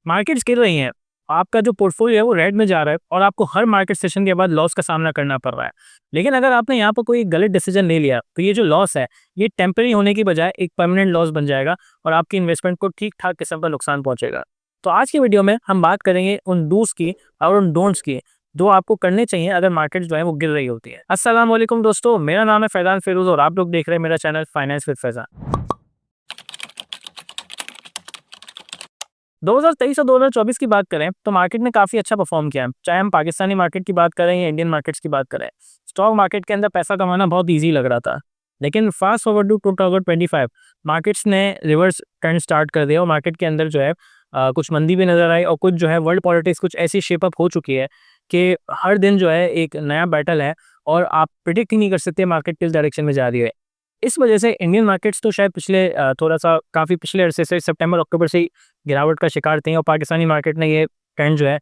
Markets गिर रही हैं, आपका जो पोर्टफोलियो है वो रेड में जा रहा है और आपको हर मार्केट सेशन के बाद लॉस का सामना करना पड़ रहा है। लेकिन अगर आपने यहाँ पर कोई गलत डिसीजन ले लिया, तो ये जो लॉस है, ये टेम्परेरी होने की बजाय एक परमानेंट लॉस बन जाएगा और आपकी इन्वेस्टमेंट को ठीक-ठाक किस्म का नुकसान पहुँचेगा। तो आज की वीडियो में हम बात करेंगे उन डूज़ की और उन डोंट्स की, जो आपको करने चाहिए अगर मार्केट जो है वो गिर रही होती है। अस्सलाम वालेकुम दोस्तों, मेरा नाम है फैज़ान फिरोज़ और आप लोग देख रहे हैं मेरा चैनल फाइनेंस विद फैज़ान। 2023 और 2024 की बात करें तो मार्केट ने काफ़ी अच्छा परफॉर्म किया है। चाहे हम पाकिस्तानी मार्केट की बात करें या इंडियन मार्केट्स की बात करें, स्टॉक मार्केट के अंदर पैसा कमाना बहुत ईजी लग रहा था। लेकिन फास्ट फॉरवर्ड टू 2025 मार्केट्स ने रिवर्स ट्रेंड स्टार्ट कर दिया और मार्केट के अंदर जो है कुछ मंदी भी नज़र आई और कुछ जो है वर्ल्ड पॉलिटिक्स कुछ ऐसी शेप अप हो चुकी है कि हर दिन जो है एक नया बैटल है और आप प्रिडिक्ट ही नहीं कर सकते मार्केट किस डायरेक्शन में जा रही है। इस वजह से इंडियन मार्केट्स तो शायद पिछले थोड़ा सा काफ़ी पिछले अरसे से सितंबर अक्टूबर से ही गिरावट का शिकार थी और पाकिस्तानी मार्केट ने ये ट्रेंड जो है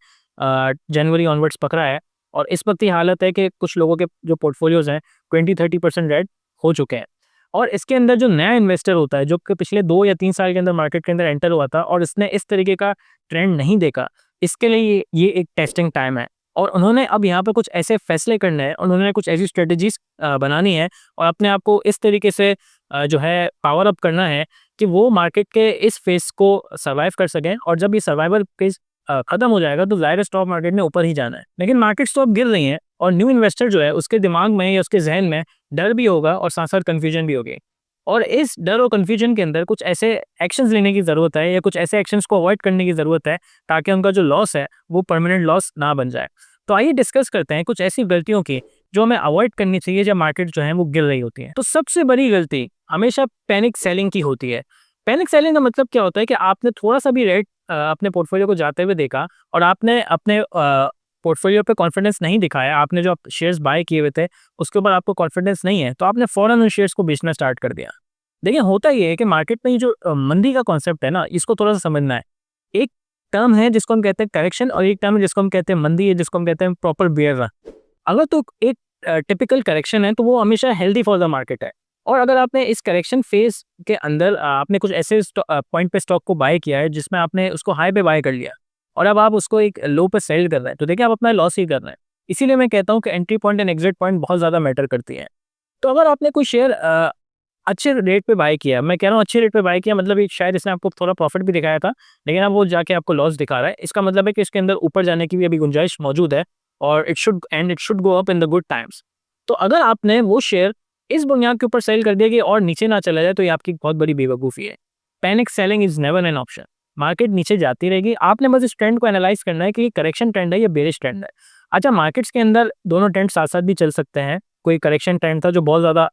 जनवरी ऑनवर्ड्स पकड़ा है और इस वक्त ये हालत है कि कुछ लोगों के जो पोर्टफोलियोज हैं 20-30% रेड हो चुके हैं। और इसके अंदर जो नया इन्वेस्टर होता है जो कि पिछले 2 या 3 साल के अंदर मार्केट के अंदर एंटर हुआ था और इसने इस तरीके का ट्रेंड नहीं देखा, इसके लिए ये एक टेस्टिंग टाइम है और उन्होंने अब यहाँ पर कुछ ऐसे फैसले करने हैं, उन्होंने कुछ ऐसी स्ट्रेटजीज बनानी है और अपने आप को इस तरीके से जो है पावर अप करना है कि वो मार्केट के इस फेस को सर्वाइव कर सकें और जब ये सर्वाइवल फेज खत्म हो जाएगा तो ज़ाहिर है स्टॉक मार्केट ने ऊपर ही जाना है। लेकिन मार्केट्स तो अब गिर रही हैं और न्यू इन्वेस्टर जो है उसके दिमाग में या उसके जहन में डर भी होगा और साथ साथ कन्फ्यूजन भी होगी और इस डर और कन्फ्यूजन के अंदर कुछ ऐसे एक्शंस लेने की ज़रूरत है या कुछ ऐसे एक्शंस को अवॉइड करने की ज़रूरत है ताकि उनका जो लॉस है वो परमानेंट लॉस ना बन जाए। तो आइए डिस्कस करते हैं कुछ ऐसी गलतियों की जो हमें अवॉइड करनी चाहिए जब मार्केट जो है वो गिर रही होती है। तो सबसे बड़ी गलती हमेशा पैनिक सेलिंग की होती है। पैनिक सेलिंग का मतलब क्या होता है कि आपने थोड़ा सा भी रेट अपने पोर्टफोलियो को जाते हुए देखा और आपने अपने पोर्टफोलियो पे कॉन्फिडेंस नहीं दिखाया, आपने जो शेयर्स बाय किए हुए थे उसके ऊपर आपको कॉन्फिडेंस नहीं है, तो आपने फौरन उन शेयर्स को बेचना स्टार्ट कर दिया। देखिए होता ये है कि मार्केट में ये जो मंदी का कॉन्सेप्ट है ना, इसको थोड़ा सा समझना है। एक टर्म है जिसको हम कहते हैं करेक्शन और एक टर्म है जिसको हम कहते हैं मंदी है, जिसको हम कहते हैं प्रॉपर बियर रन। अगर तो एक टिपिकल करेक्शन है तो वो हमेशा हेल्दी फॉर द मार्केट है और अगर आपने इस करेक्शन फेज के अंदर आपने कुछ ऐसे पॉइंट पे स्टॉक को बाय किया है जिसमें आपने उसको हाई पे बाय कर लिया और अब आप उसको एक लो पे सेल कर रहे हैं, तो देखिए आप अपना लॉस ही कर रहे हैं। इसीलिए मैं कहता हूँ कि entry point and exit point बहुत ज़्यादा मैटर करती है। तो अगर आपने कोई शेयर अच्छे रेट पे बाय किया, मैं कह रहा हूँ अच्छे रेट पे बाय किया मतलब शायद इसने आपको थोड़ा प्रॉफिट भी दिखाया था, लेकिन अब वो जाके आपको लॉस दिखा रहा है, इसका मतलब है कि इसके अंदर ऊपर जाने की भी अभी गुंजाइश मौजूद है और it should go up in the good times. तो अगर आपने वो शेयर इस बुनियाद के ऊपर सेल कर दिया कि और नीचे ना चला जाए, तो ये आपकी बहुत बड़ी बेवकूफ़ी है। Panic selling is never an option. Market नीचे जाती रहेगी, आपने बस इस ट्रेंड को एनालाइज करना है कि ये करेक्शन ट्रेंड है या बेरिश ट्रेंड है। अच्छा, मार्केट्स के अंदर दोनों ट्रेंड साथ साथ भी चल सकते हैं। कोई करेक्शन ट्रेंड था जो बहुत ज़्यादा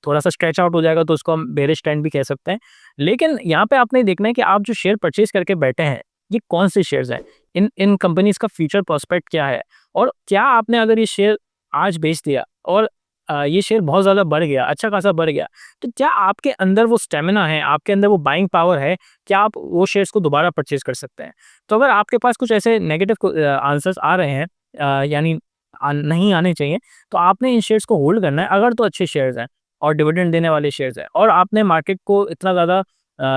थोड़ा सा स्ट्रेच आउट हो जाएगा तो उसको हम बेरिश ट्रेंड भी कह सकते हैं। लेकिन यहाँ पे आपने देखना है कि आप जो शेयर परचेज करके बैठे हैं ये कौन से शेयर्स हैं, इन इन कंपनीज का फ्यूचर प्रोस्पेक्ट क्या है और क्या आपने अगर ये शेयर आज बेच दिया और ये शेयर बहुत ज़्यादा बढ़ गया, अच्छा खासा बढ़ गया, तो क्या आपके अंदर वो स्टेमिना है, आपके अंदर वो बाइंग पावर है, क्या आप वो शेयर्स को दोबारा परचेज कर सकते हैं? तो अगर आपके पास कुछ ऐसे नेगेटिव आंसर्स आ रहे हैं यानी नहीं आने चाहिए, तो आपने इन शेयर्स को होल्ड करना है अगर तो अच्छे शेयर्स हैं और डिविडेंड देने वाले शेयर्स हैं और आपने मार्केट को इतना ज़्यादा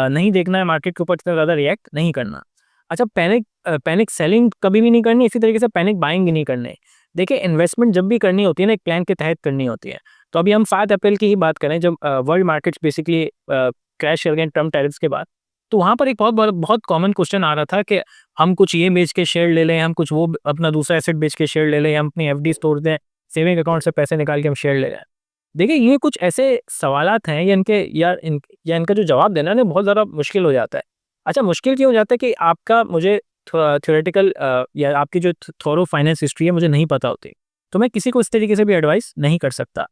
नहीं देखना है, मार्केट के ऊपर इतना ज़्यादा रिएक्ट नहीं करना। अच्छा, पैनिक सेलिंग कभी भी नहीं करनी, इसी तरीके से पैनिक बाइंग भी नहीं करनी। देखिए इन्वेस्टमेंट जब भी करनी होती है ना, एक प्लान के तहत करनी होती है। तो अभी हम 7 अप्रैल की ही बात करें जब वर्ल्ड मार्केट्स बेसिकली क्रैश कर गए ट्रम्प टैरिफ्स के बाद, तो वहाँ पर एक बहुत कॉमन क्वेश्चन आ रहा था कि हम कुछ ये बेच के शेयर ले लें, हम कुछ वो अपना दूसरा एसेट बेच के शेयर ले लें, हम अपनी एफडी तोड़ दें, सेविंग अकाउंट से पैसे निकाल के हम शेयर ले लें। देखिए ये कुछ ऐसे सवालात हैं या इनका जो जवाब देना ना बहुत ज़्यादा मुश्किल हो जाता है। अच्छा, मुश्किल क्यों हो जाता है कि आपका मुझे थ्योरेटिकल या आपकी जो थोरो फाइनेंस हिस्ट्री है मुझे नहीं पता होती, तो मैं किसी को इस तरीके से भी एडवाइस नहीं कर सकता।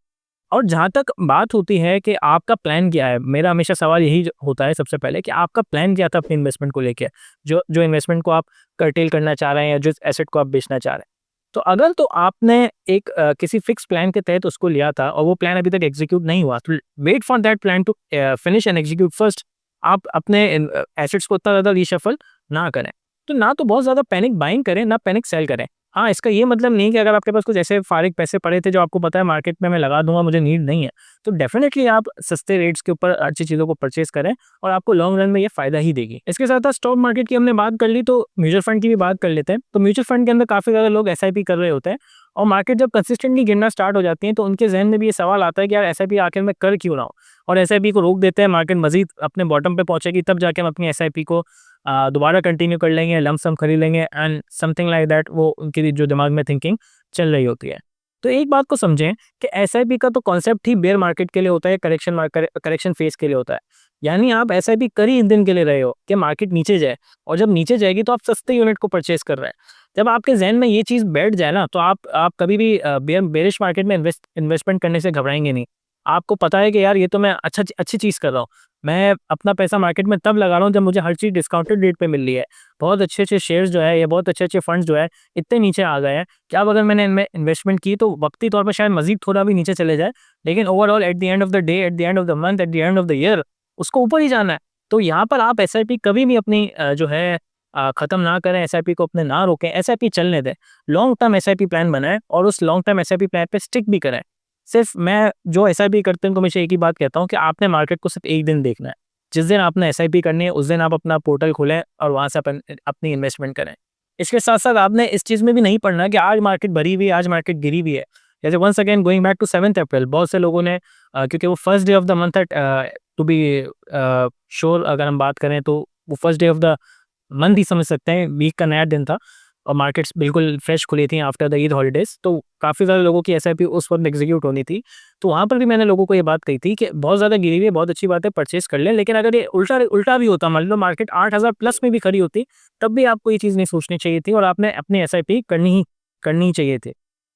और जहाँ तक बात होती है कि आपका प्लान क्या है, मेरा हमेशा सवाल यही होता है सबसे पहले कि आपका प्लान क्या था अपनी इन्वेस्टमेंट को लेके, जो इन्वेस्टमेंट को आप कर्टेल करना चाह रहे हैं या जिस एसेट को आप बेचना चाह रहे हैं। तो अगर तो आपने एक किसी फिक्स प्लान के तहत उसको लिया था और वो प्लान अभी तक एग्जीक्यूट नहीं हुआ, तो wait for that plan to finish and execute first. आप अपने एसेट्स को इतना ज़्यादा रीशफल ना करें, तो ना तो बहुत ज़्यादा पैनिक बाइंग करें, ना पैनिक सेल करें। हाँ, इसका ये मतलब नहीं कि अगर आपके पास कुछ ऐसे फारिग पैसे पड़े थे जो आपको पता है मार्केट में मैं लगा दूँगा, मुझे नीड नहीं है, तो डेफ़िनेटली आप सस्ते रेट्स के ऊपर अच्छी चीज़ों को परचेज़ करें और आपको लॉन्ग रन में ये फ़ायदा ही देगी। इसके साथ-साथ स्टॉक मार्केट की हमने बात कर ली, तो म्यूचुअल फंड की भी बात कर लेते हैं। तो म्यूचुअल फंड के अंदर काफ़ी ज़्यादा लोग एसआईपी कर रहे होते हैं और मार्केट जब कंसिस्टेंटली गिरना स्टार्ट हो जाती है, तो उनके ज़हन में भी ये सवाल आता है कि यार एसआईपी आखिर मैं कर क्यों रहा हूँ? और एसआईपी को रोक देते हैं, मार्केट मज़ीद अपने बॉटम पे पहुँचेगी, तब जाके हम अपनी एसआईपी को दोबारा कंटिन्यू कर लेंगे, लंप सम खरीद लेंगे एंड समथिंग लाइक दैट, वो उनकी जो दिमाग में थिंकिंग चल रही होती है। तो एक बात को समझें कि एसआईपी का तो कॉन्सेप्ट ही बेयर मार्केट के लिए होता है, करेक्शन फेज़ के लिए होता है। यानी आप एसआईपी कर ही इन दिन के लिए रहे हो कि मार्केट नीचे जाए, और जब नीचे जाएगी तो आप सस्ते यूनिट को परचेज़ कर रहे हैं। जब आपके ज़हन में ये चीज़ बैठ जाए ना, तो आप कभी भी बेयरिश मार्केट में इन्वेस्टमेंट करने से घबराएँगे नहीं। आपको पता है कि यार ये तो मैं अच्छी चीज़ कर रहा हूँ। मैं अपना पैसा मार्केट में तब लगा रहा हूँ जब मुझे हर चीज़ डिस्काउंटेड रेट पे मिल रही है। बहुत अच्छे-अच्छे शेयर्स जो है, या बहुत अच्छे-अच्छे फंड्स जो है, इतने नीचे आ गए हैं कि अब अगर मैंने इनमें इन्वेस्टमेंट की तो वक़्ती तौर पे शायद मज़ीद थोड़ा भी नीचे चले जाए, लेकिन overall at the end of the day, at the end of the month, at the end of the year, उसको ऊपर ही जाना है। तो यहाँ पर आप एसआईपी कभी भी अपनी जो है ख़त्म ना करें, एसआईपी को अपने ना रोकें, एसआईपी चलने दें। लॉन्ग टर्म एसआईपी प्लान बनाएँ और उस लॉन्ग टर्म एसआईपी प्लान पे स्टिक भी करें। सिर्फ़ मैं जो एसआईपी करते हैं उनको हमेशा एक ही बात कहता हूँ कि आपने मार्केट को सिर्फ़ एक दिन देखना है। जिस दिन आपने एसआईपी करनी है, उस दिन आप अपना पोर्टल खोलें और वहाँ से अपनी इन्वेस्टमेंट करें। इसके साथ-साथ आपने इस चीज़ में भी नहीं पढ़ना कि आज मार्केट बढ़ी हुई है, आज मार्केट गिरी हुई है। जैसे once again going back to 7th April, बहुत से लोगों ने क्योंकि वो first day of the month है, टू बी श्योर अगर हम बात करें तो वो first day of the month ही समझ सकते हैं, वीक का नया दिन था और मार्केट्स बिल्कुल फ्रेश खुली थी आफ्टर द ईद हॉलीडेज़, तो काफ़ी ज़्यादा लोगों की एसआईपी उस वक़्त एग्ज़ीक्यूट होनी थी। तो वहाँ पर भी मैंने लोगों को ये बात कही थी कि बहुत ज़्यादा गिरी हुई है, बहुत अच्छी बात है, परचेज़ कर लें, लेकिन अगर ये उल्टा उल्टा भी होता, मान लो मार्केट 8000 प्लस में भी खड़ी होती, तब भी आपको ये चीज़ नहीं सोचनी चाहिए थी और आपने अपनी एसआईपी करनी ही चाहिए थी।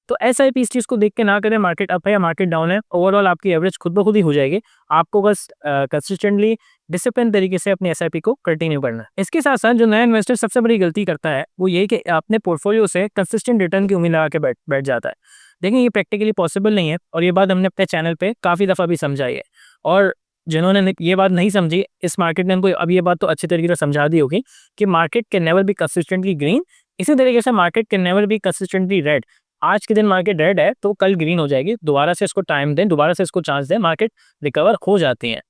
तो एसआईपी इस चीज़ को देख के ना करें, मार्केट अप है या मार्केट डाउन है, ओवरऑल आपकी एवरेज खुद ब खुद ही हो जाएगी। आपको बस कंसिस्टेंटली डिसिप्लिन तरीके से अपनी एसआईपी को कंटिन्यू करना है। इसके साथ-साथ जो नया इन्वेस्टर सबसे बड़ी गलती करता है, वो ये कि अपने पोर्टफोलियो से कंसिस्टेंट रिटर्न की उम्मीद लगा के बैठ बैठ जाता है। देखिए, ये प्रैक्टिकली पॉसिबल नहीं है और ये बात हमने अपने चैनल पे काफ़ी दफ़ा भी समझाई है। और जिन्होंने ये बात नहीं समझी, इस मार्केट ने उनको अब ये बात तो अच्छी तरीके से समझा दी होगी कि market can never be consistently green. इसी तरीके से market can never be consistently red. आज के दिन मार्केट रेड है तो कल ग्रीन हो जाएगी। दोबारा से इसको टाइम दें, दोबारा से इसको चांस दें, मार्केट रिकवर हो जाती है।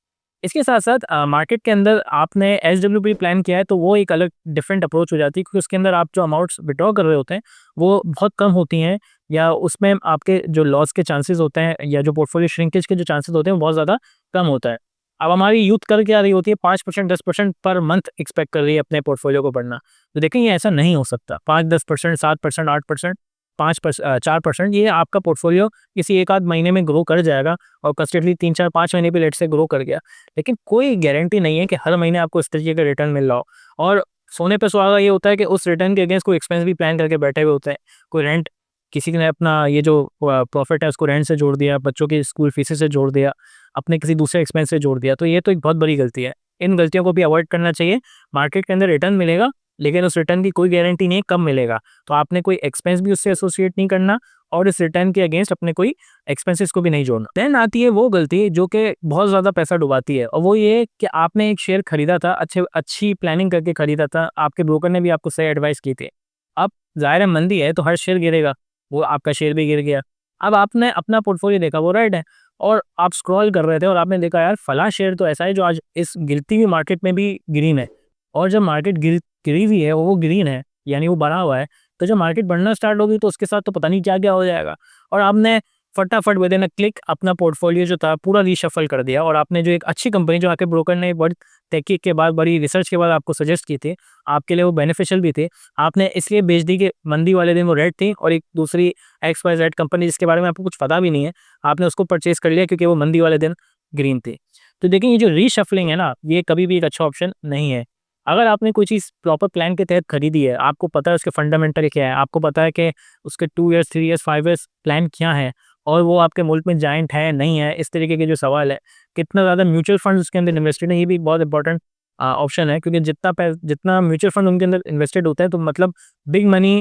इसके साथ-साथ मार्केट के अंदर आपने एसडब्ल्यूपी प्लान किया है तो वो एक अलग डिफरेंट अप्रोच हो जाती है, क्योंकि उसके अंदर आप जो अमाउंट्स विथड्रॉ कर रहे होते हैं वो बहुत कम होती हैं, या उसमें आपके जो लॉस के चांसेस होते हैं या जो पोर्टफोलियो श्रिंकेज के जो चांसेस होते हैं वो बहुत ज़्यादा कम होता है। अब हमारी यूथ कर क्या रही होती है, 5% 10% पर मंथ एक्सपेक्ट कर रही है अपने पोर्टफोलियो को बढ़ना। तो देखें, ये ऐसा नहीं हो सकता। 5-10%, 7%, 8%, 4% ये आपका पोर्टफोलियो किसी एक आध महीने में ग्रो कर जाएगा और कंस्टेंटली 3-4-5 महीने पे लेट से ग्रो कर गया। लेकिन कोई गारंटी नहीं है कि हर महीने आपको इस तरीके का रिटर्न मिल रहा हो। और सोने पे सुहागा ये होता है कि उस रिटर्न के अगेंस्ट कोई एक्सपेंस भी प्लान करके बैठे हुए होते हैं। कोई रेंट, किसी ने अपना ये जो प्रॉफिट है उसको रेंट से जोड़ दिया, बच्चों की स्कूल फीसेस से जोड़ दिया, अपने किसी दूसरे एक्सपेंस से जोड़ दिया। तो ये तो एक बहुत बड़ी गलती है। इन गलतियों को भी अवॉइड करना चाहिए। मार्केट के अंदर रिटर्न मिलेगा, लेकिन उस रिटर्न की कोई गारंटी नहीं है कब मिलेगा। तो आपने कोई एक्सपेंस भी उससे एसोसिएट नहीं करना और इस रिटर्न के अगेंस्ट अपने कोई एक्सपेंसेस को भी नहीं जोड़ना। देन आती है वो गलती जो कि बहुत ज़्यादा पैसा डुबाती है, और वो ये कि आपने एक शेयर खरीदा था, अच्छी प्लानिंग करके खरीदा था, आपके ब्रोकर ने भी आपको सही एडवाइस की थी। अब ज़ाहिर है मंदी है तो हर शेयर गिरेगा, वो आपका शेयर भी गिर गया। अब आपने अपना पोर्टफोलियो देखा, वो रेड है, और आप स्क्रॉल कर रहे थे और आपने देखा यार फलां शेयर तो ऐसा है जो आज इस गिरती हुई मार्केट में भी ग्रीन है, और जब मार्केट गिरी हुई है वो ग्रीन है, यानी वो बढ़ा हुआ है, तो जब मार्केट बढ़ना स्टार्ट होगी तो उसके साथ तो पता नहीं क्या-क्या हो जाएगा। और आपने फटाफट विदिन अ क्लिक अपना पोर्टफोलियो जो था पूरा रीशफल कर दिया, और आपने जो एक अच्छी कंपनी जो आपके ब्रोकर ने बड़ी तहकीक के बाद, बड़ी रिसर्च के बाद आपको सजेस्ट की थी, आपके लिए वो बेनिफिशियल भी थे, आपने इसलिए बेच दी कि मंदी वाले दिन वो रेड थी, और एक दूसरी XYZ कंपनी जिसके बारे में आपको कुछ पता भी नहीं है, आपने उसको परचेज़ कर लिया क्योंकि वो मंदी वाले दिन ग्रीन थी। तो देखिए, ये जो रीशफलिंग है ना, ये कभी भी एक अच्छा ऑप्शन नहीं है। अगर आपने कोई चीज़ प्रॉपर प्लान के तहत खरीदी है, आपको पता है उसके फंडामेंटल क्या है, आपको पता है कि उसके 2 ईयर्स, 3 ईयर्स, 5 ईयर्स प्लान क्या है, और वो आपके मुल्क में जायंट है, नहीं है, इस तरीके के जो सवाल है, कितना ज़्यादा म्यूचुअल फंड्स उसके अंदर इन्वेस्टेड है, ये भी बहुत इंपॉर्टेंट ऑप्शन है, क्योंकि जितना म्यूचुअल फंड उनके अंदर इन्वेस्टेड होता है तो मतलब बिग मनी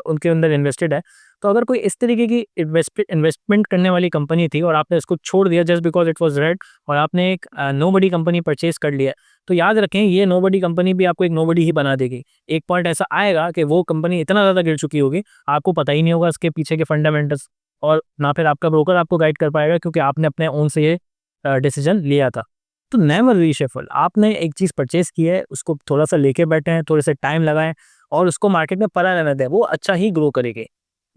उनके अंदर इन्वेस्टेड है। तो अगर कोई इस तरीके की इन्वेस्टमेंट करने वाली कंपनी थी और आपने इसको छोड़ दिया just because it was red, और आपने एक नोबडी कंपनी परचेज कर लिया, तो याद रखें ये नोबडी कंपनी भी आपको एक नोबडी ही बना देगी। एक पॉइंट ऐसा आएगा कि वो कंपनी इतना ज़्यादा गिर चुकी होगी, आपको पता ही नहीं होगा इसके पीछे के फंडामेंटल्स, और ना फिर आपका ब्रोकर आपको गाइड कर पाएगा, क्योंकि आपने अपने ओन से ये डिसीजन लिया था। तो नेवर रीशफल, आपने एक चीज़ परचेज की है, उसको थोड़ा सा लेके बैठे हैं, थोड़े से टाइम लगाएं और उसको मार्केट में पड़ा रहने दें, वो अच्छा ही ग्रो करेगी।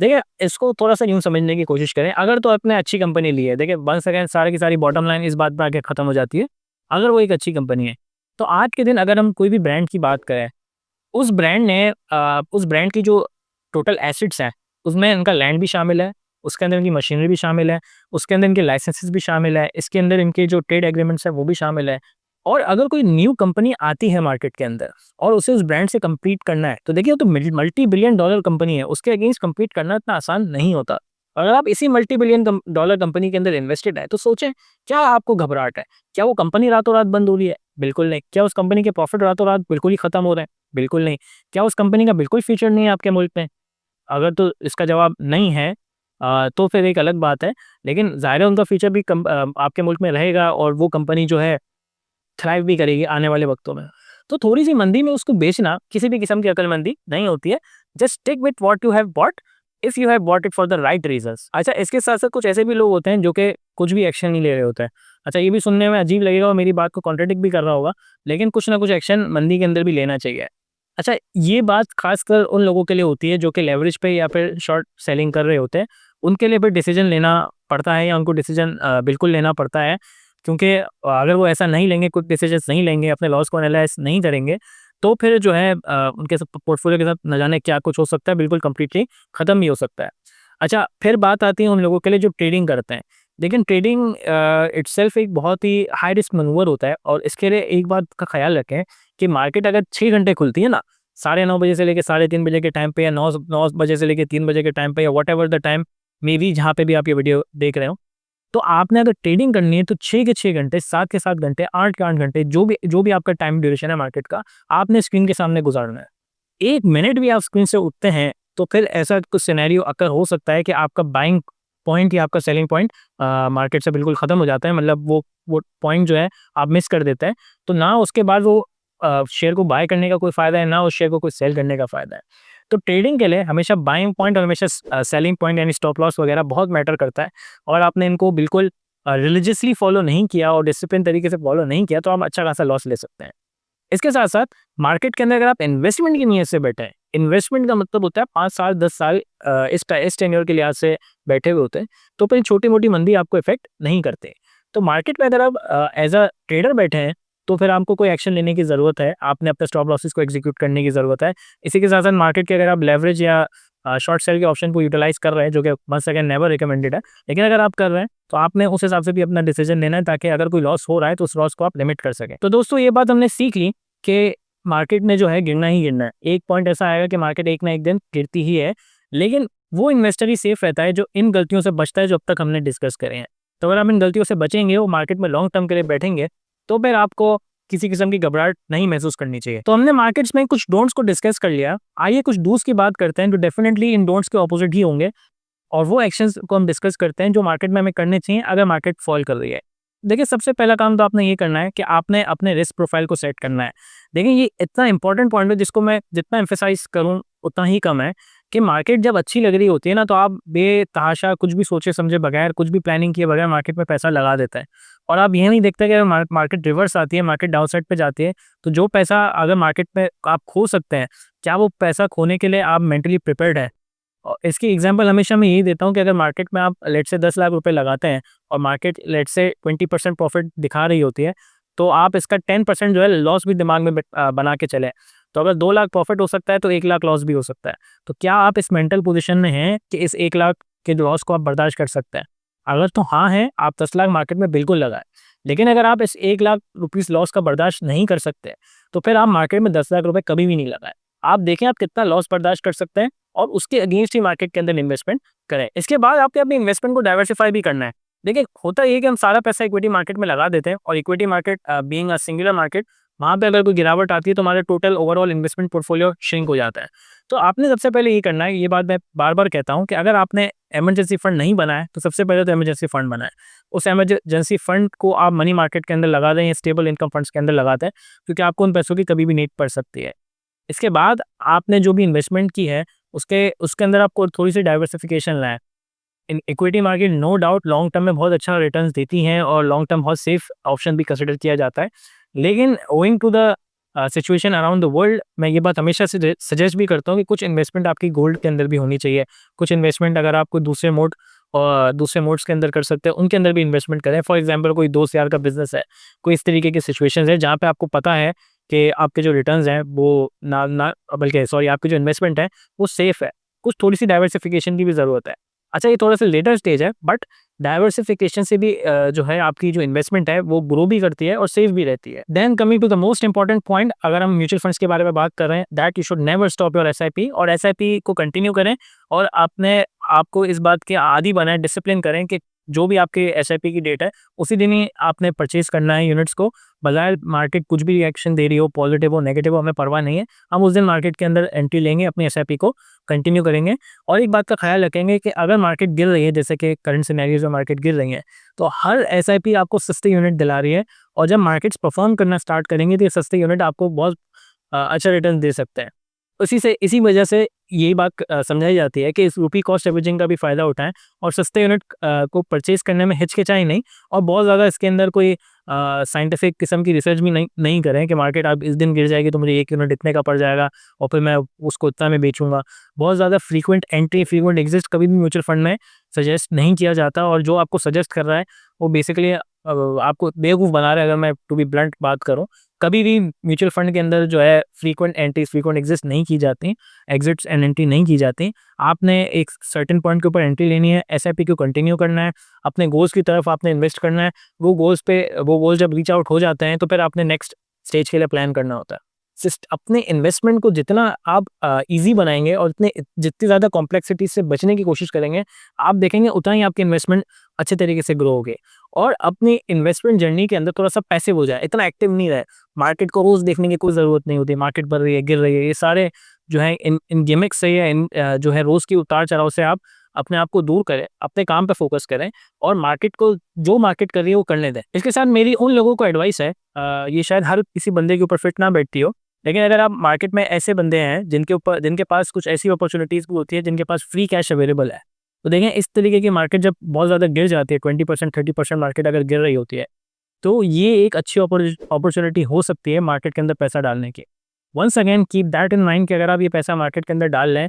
देखिए, इसको थोड़ा सा यूँ समझने की कोशिश करें, अगर तो आपने अच्छी कंपनी ली है, देखिए 1 सेकंड सारी की सारी बॉटम लाइन इस बात पे आके खत्म हो जाती है, अगर वो एक अच्छी कंपनी है, तो आज के दिन अगर हम कोई भी ब्रांड की बात करें, उस ब्रांड की जो टोटल एसेट्स हैं, उसमें इनका लैंड भी शामिल है, उसके अंदर इनकी मशीनरी भी शामिल है, उसके अंदर इनके लाइसेंसेस भी शामिल है, इसके अंदर इनके जो ट्रेड एग्रीमेंट्स हैं वो भी शामिल है। और अगर कोई न्यू कंपनी आती है मार्केट के अंदर और उसे उस ब्रांड से कम्पीट करना है, तो देखिए वो तो मल्टी बिलियन डॉलर कंपनी है, उसके अगेंस्ट कम्पीट करना इतना आसान नहीं होता। अगर आप इसी मल्टी बिलियन डॉलर कंपनी के अंदर इन्वेस्टेड है, तो सोचें, क्या आपको घबराहट है? क्या वो कंपनी रातों रात बंद हो रही है? बिल्कुल नहीं। क्या उस कंपनी के प्रॉफिट रातों रात बिल्कुल ही खत्म हो रहे हैं? बिल्कुल नहीं। क्या उस कंपनी का बिल्कुल फ्यूचर नहीं है आपके मुल्क में? अगर तो इसका जवाब नहीं है, तो फिर एक अलग बात है। लेकिन ज़ाहिर है उनका फ्यूचर भी आपके मुल्क में रहेगा और वो कंपनी जो है थ्राइव भी करेगी आने वाले वक्तों में। तो थोड़ी-सी मंदी में उसको बेचना किसी भी किस्म की अक्लमंदी नहीं होती है। Just stick with what you have bought, if you have bought it for the right reasons. अच्छा, इसके साथ-साथ कुछ ऐसे भी लोग होते हैं जो कि कुछ भी एक्शन नहीं ले रहे होते हैं। अच्छा, ये भी सुनने में अजीब लगेगा और मेरी बात को कॉन्ट्रडिक्ट भी कर रहा होगा, लेकिन कुछ ना कुछ एक्शन मंदी के अंदर भी लेना चाहिए। अच्छा, ये बात खासकर उन लोगों के लिए होती है जो कि लेवरेज पे या फिर शॉर्ट सेलिंग कर रहे होते हैं। उनके लिए फिर डिसीजन लेना पड़ता है, या उनको डिसीजन बिल्कुल लेना पड़ता है, क्योंकि अगर वो ऐसा नहीं लेंगे, कुछ डिसीजंस नहीं लेंगे, अपने लॉस को एनालाइज़ नहीं करेंगे, तो फिर जो है उनके पोर्टफोलियो के साथ न जाने क्या कुछ हो सकता है, बिल्कुल कंप्लीटली ख़त्म भी हो सकता है। अच्छा, फिर बात आती है उन लोगों के लिए जो ट्रेडिंग करते हैं। लेकिन ट्रेडिंग इटसेल्फ एक बहुत ही हाई रिस्क मैनूवर होता है, और इसके लिए एक बात का ख़्याल रखें कि मार्केट अगर 6 घंटे खुलती है ना, 9:30 बजे से लेके 3:30 बजे के टाइम पे, या 9 बजे से लेके 3 बजे के टाइम पे, या whatever the time may be जहाँ पे भी आप ये वीडियो देख रहे हो, तो आपने अगर ट्रेडिंग करनी है तो 6 के 6 घंटे, 7 के 7 घंटे, 8 के 8 घंटे, जो भी आपका टाइम ड्यूरेशन है मार्केट का, आपने स्क्रीन के सामने गुजारना है। 1 मिनट भी आप स्क्रीन से उठते हैं, तो फिर ऐसा कुछ सिनेरियो अकर हो सकता है कि आपका बाइंग पॉइंट या आपका सेलिंग पॉइंट मार्केट से बिल्कुल ख़त्म हो जाता है। मतलब वो पॉइंट जो है आप मिस कर देते हैं। तो ना उसके बाद वो शेयर को बाय करने का कोई फ़ायदा है, ना उस शेयर को कोई सेल करने का फ़ायदा है। तो ट्रेडिंग के लिए हमेशा बाइंग पॉइंट और हमेशा सेलिंग पॉइंट यानी स्टॉप लॉस वगैरह बहुत मैटर करता है, और आपने इनको बिल्कुल रिलीजियसली फॉलो नहीं किया और डिसिप्लिन तरीके से फॉलो नहीं किया, तो आप अच्छा खासा लॉस ले सकते हैं। इसके साथ-साथ मार्केट के अंदर अगर आप इन्वेस्टमेंट की नीयत से बैठे हैं, इन्वेस्टमेंट का मतलब होता है 5 साल, 10 साल इस टेन्योर के लिहाज से बैठे हुए होते हैं, तो फिर छोटी-मोटी मंदी आपको इफ़ेक्ट नहीं करते। तो मार्केट में अगर आप एज़ अ ट्रेडर बैठे हैं, तो फिर आपको कोई एक्शन लेने की ज़रूरत है, आपने अपने स्टॉप लॉसेस को एग्ज़ीक्यूट करने की ज़रूरत है। इसी के साथ-साथ मार्केट के अगर आप लेवरेज या शॉर्ट सेल के ऑप्शन को यूटिलाइज़ कर रहे हैं, जो कि वंस अगेन नेवर रिकमेंडेड है, लेकिन अगर आप कर रहे हैं, तो आपने उस हिसाब से भी अपना डिसीजन लेना है, ताकि अगर कोई लॉस हो रहा है, तो उस लॉस को आप लिमिट कर सकें। तो दोस्तों, ये बात हमने सीख ली कि मार्केट में जो है गिरना ही गिरना है। एक पॉइंट ऐसा आएगा कि मार्केट एक ना एक दिन गिरती ही है, लेकिन वो इन्वेस्टर ही सेफ रहता है जो इन गलतियों से बचता है, जो अब तक हमने डिस्कस करे हैं। तो अगर आप इन गलतियों से बचेंगे, वो मार्केट में लॉन्ग टर्म के लिए बैठेंगे, तो फिर आपको किसी किस्म की घबराहट नहीं महसूस करनी चाहिए। तो हमने मार्केट्स में कुछ डोंट्स को डिस्कस कर लिया, आइए कुछ डूज़ की बात करते हैं, जो डेफिनेटली इन डोंट्स के ऑपोजिट ही होंगे, और वो एक्शंस को हम डिस्कस करते हैं जो मार्केट में हमें करने चाहिए अगर मार्केट फॉल कर रही है। देखिए, सबसे पहला काम तो आपने ये करना है कि आपने अपने रिस्क प्रोफाइल को सेट करना है। देखिए, ये इतना इंपॉर्टेंट पॉइंट है जिसको मैं जितना एम्फेसाइज़ करूँ उतना ही कम है, कि मार्केट जब अच्छी लग रही होती है ना, तो आप बेतहाशा कुछ भी सोचे समझे बगैर, कुछ भी प्लानिंग किए बगैर मार्केट में पैसा लगा देते हैं। और आप ये नहीं देखते कि अगर मार्केट रिवर्स आती है, मार्केट डाउन साइड पे जाती है, तो जो पैसा अगर मार्केट में आप खो सकते हैं, क्या वो पैसा खोने के लिए आप मेंटली प्रिपेयर्ड हैं? और इसकी एग्जांपल हमेशा मैं यही देता हूँ कि अगर मार्केट में आप लेट्स से 10 लाख रुपए लगाते हैं और मार्केट लेट्स से 20% प्रॉफिट दिखा रही होती है, तो आप इसका 10% जो है लॉस भी दिमाग में बना के चलें। तो अगर 2 लाख प्रॉफिट हो सकता है, तो 1 लाख लॉस भी हो सकता है। तो क्या आप इस मेंटल पोजीशन में हैं कि इस 1 लाख के लॉस को आप बर्दाश्त कर सकते हैं? अगर तो हाँ है, आप 10 लाख मार्केट में बिल्कुल लगाएँ। लेकिन अगर आप इस 1 लाख रुपीज़ लॉस का बर्दाश्त नहीं कर सकते, तो फिर आप मार्केट में 10 लाख रुपए कभी भी नहीं लगाएँ। आप देखें आप कितना लॉस बर्दाश्त कर सकते हैं, और उसके अगेंस्ट ही मार्केट के अंदर इन्वेस्टमेंट करें। इसके बाद आपको अपनी इन्वेस्टमेंट को डाइवर्सिफाई भी करना है। देखिए, होता ये है कि हम सारा पैसा इक्विटी मार्केट में लगा देते हैं, और equity market being a singular market, वहाँ पे अगर कोई गिरावट आती है तो हमारा total overall investment portfolio shrink हो जाता है। तो आपने सबसे पहले ये करना है, ये बात मैं बार-बार कहता हूँ कि अगर आपने इमरजेंसी फंड नहीं बनाया, तो सबसे पहले तो इमरजेंसी फंड बनाएँ। उस इमरजेंसी फंड को आप मनी मार्केट के अंदर लगा दें या स्टेबल इनकम फंड्स के अंदर लगा दें, क्योंकि आपको उन पैसों की कभी भी नीड पड़ सकती है। इसके बाद आपने जो भी इन्वेस्टमेंट की है, उसके उसके अंदर आपको थोड़ी-सी डाइवर्सिफिकेशन लाएँ। In equity market no doubt long term में बहुत अच्छा रिटर्न्स देती हैं और लॉन्ग टर्म बहुत सेफ ऑप्शन भी कंसिडर किया जाता है। लेकिन owing to the situation around the world, मैं ये बात हमेशा से सजेस्ट भी करता हूँ कि कुछ इन्वेस्टमेंट आपकी गोल्ड के अंदर भी होनी चाहिए। कुछ इन्वेस्टमेंट अगर आप कोई दूसरे मोड्स के अंदर कर सकते हैं, उनके अंदर भी इन्वेस्टमेंट करें। फॉर एग्जांपल कोई दोस्त यार का बिज़नेस है, कोई इस तरीके की सिचुएशंस है जहाँ पे आपको पता है कि आपके जो रिटर्न्स हैं वो ना ना बल्कि सॉरी आपकी जो इन्वेस्टमेंट है वो सेफ है। कुछ थोड़ी-सी डाइवर्सिफिकेशन की भी ज़रूरत है। अच्छा, ये थोड़ा-सा लेटर स्टेज है, बट डाइवर्सिफिकेशन से भी जो है आपकी जो इन्वेस्टमेंट है वो ग्रो भी करती है और सेफ भी रहती है। Then coming to the most important point, अगर हम म्यूचुअल फंड्स के बारे में बात कर रहे हैं, that you should never stop your SIP, और एसआईपी को कंटिन्यू करें। और आपको इस बात के आदी बनाएं, डिसिप्लिन करें कि जो भी आपके एसआईपी की डेट है उसी दिन ही आपने परचेज करना है यूनिट्स को। बजाय मार्केट कुछ भी रिएक्शन दे रही हो, पॉजिटिव हो नेगेटिव हो, हमें परवाह नहीं है। हम उस दिन मार्केट के अंदर एंट्री लेंगे, अपनी एसआईपी को कंटिन्यू करेंगे। और एक बात का ख्याल रखेंगे कि अगर मार्केट गिर रही है, जैसे कि करंट सिनेरियोज में मार्केट गिर रही है, तो हर एसआईपी आपको सस्ते यूनिट दिला रही है। और जब मार्केट्स परफॉर्म करना स्टार्ट करेंगे तो ये सस्ते यूनिट आपको बहुत अच्छा रिटर्न दे सकते हैं। इसी वजह से यही बात समझाई जाती है कि इस रूपी कॉस्ट एवरेजिंग का भी फ़ायदा उठाएं और सस्ते यूनिट को परचेज़ करने में हिचकिचाएं नहीं। और बहुत ज़्यादा इसके अंदर कोई साइंटिफिक किस्म की रिसर्च भी नहीं करें कि मार्केट अब इस दिन गिर जाएगी तो मुझे 1 यूनिट इतने का पड़ जाएगा और फिर मैं उसको इतना में बेचूंगा। बहुत ज़्यादा फ्रीक्वेंट एंट्री, फ्रीक्वेंट एग्जिट कभी भी म्यूचुअल फंड में सजेस्ट नहीं किया जाता। और जो आपको सजेस्ट कर रहा है वो बेसिकली आपको बेवकूफ़ बना रहा है। अगर मैं टू बी ब्लंट बात करूँ, कभी भी म्यूचुअल फंड के अंदर जो है फ्रीक्वेंट एंट्रीज, फ्रीक्वेंट एग्जिट्स नहीं की जाती, एग्जिट्स एंड एंट्री नहीं की जाती। आपने एक सर्टेन पॉइंट के ऊपर एंट्री लेनी है, एसआईपी को कंटिन्यू करना है, अपने गोल्स की तरफ आपने इन्वेस्ट करना है। वो गोल्स जब रीच आउट हो जाते हैं तो फिर आपने नेक्स्ट स्टेज के लिए प्लान करना होता है। अपने इन्वेस्टमेंट को जितना आप ईजी बनाएंगे और जितनी ज़्यादा कॉम्प्लेक्सिटी से बचने की कोशिश करेंगे, आप देखेंगे उतना ही आपकी इन्वेस्टमेंट अच्छे तरीके से ग्रो होगी। और अपनी इन्वेस्टमेंट जर्नी के अंदर थोड़ा सा पैसिव हो जाए, इतना एक्टिव नहीं रहे। मार्केट को रोज़ देखने की कोई ज़रूरत नहीं होती, मार्केट बढ़ रही है, गिर रही है, ये सारे जो है इन गिमिक्स से या जो है रोज़ की उतार चढ़ाव से आप अपने आप को दूर करें, अपने काम पे फोकस करें और मार्केट को जो मार्केट कर रही है वो करने दें। इसके साथ मेरी उन लोगों को एडवाइस है, ये शायद हर किसी बंदे के ऊपर फिट ना बैठती हो, लेकिन अगर आप मार्केट में ऐसे बंदे हैं जिनके पास कुछ ऐसी अपॉर्चुनिटीज़ भी होती है, जिनके पास फ्री कैश अवेलेबल है, तो देखें इस तरीके की मार्केट जब बहुत ज़्यादा गिर जाती है, 20% 30% मार्केट अगर गिर रही होती है, तो ये एक अच्छी अपॉर्चुनिटी हो सकती है मार्केट के अंदर पैसा डालने की। Once again keep that in mind कि अगर आप ये पैसा मार्केट के अंदर डाल लें,